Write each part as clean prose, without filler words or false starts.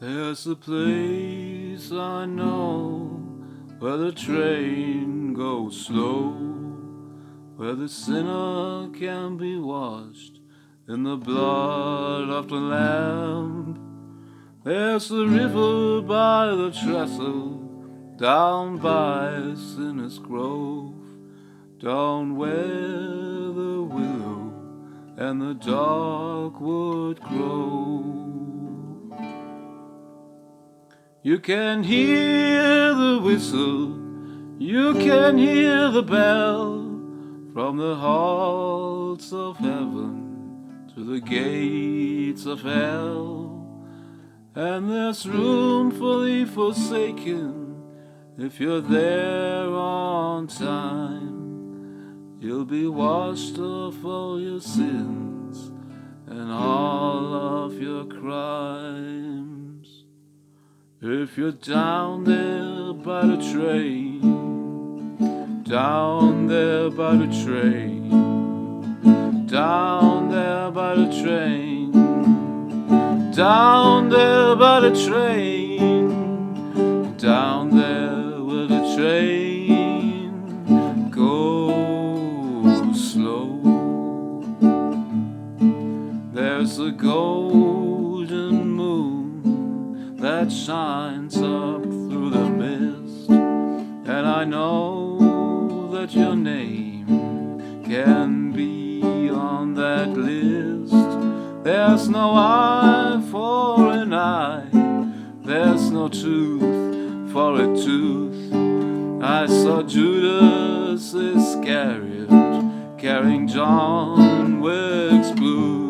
There's a place I know where the train goes slow, where the sinner can be washed in the blood of the Lamb. There's the river by the trestle, down by Sinner's Grove, down where the willow and the dogwood grow. You can hear the whistle, you can hear the bell, from the halls of heaven to the gates of hell. And there's room for the forsaken if you're there on time. You'll be washed of all your sins and all of your crimes. If you're down there by the train, down there by the train, down there by the train, down there by the train, down there where the train goes slow. There's a golden moon that shines up through the mist, and I know that your name can be on that list. There's no eye for an eye, there's no tooth for a tooth. I saw Judas Iscariot carrying John Wilkes Booth.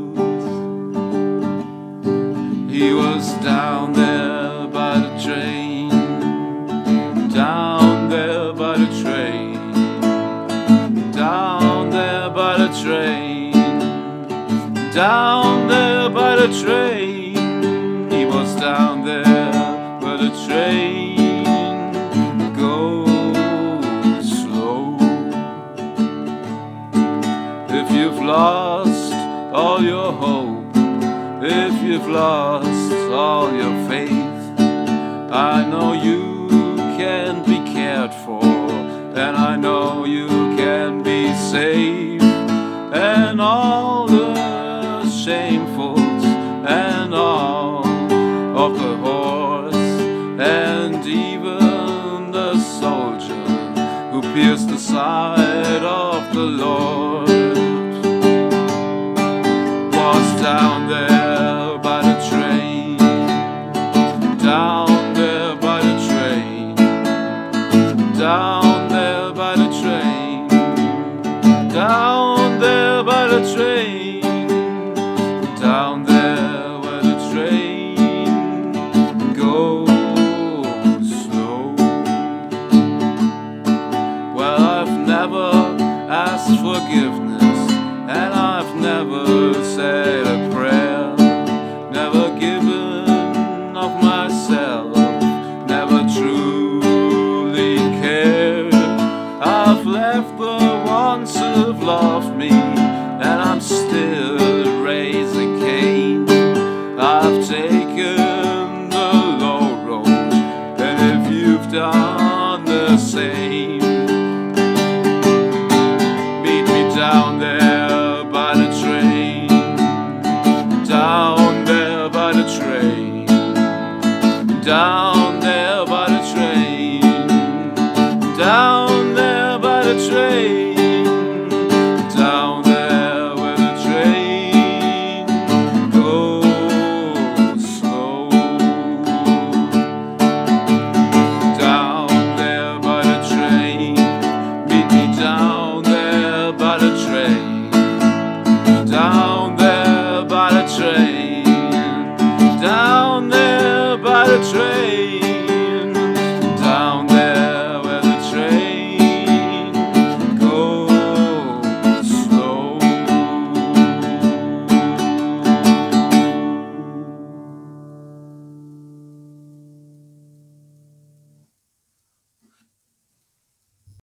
He was down there by the train, down there by the train, down there by the train, down there by the train. He was down there where the train goes slow. If you've lost all your hope, if you've lost all your faith, I know you can be cared for, and I know you can be saved. And all the shamefuls and all of the horse, and even the soldier who pierced the side of the Lord, was down there by the train, down there by the train, down there by the train, down there by the train, down there where the train goes slow. Well, I've never asked forgiveness, and I've never said a prayer, never given of myself, never truly cared. I've left the ones who've loved me, and I'm still raising Cain. I've taken the low road, and if you've done the same, meet me down there by the train, down there by the train, down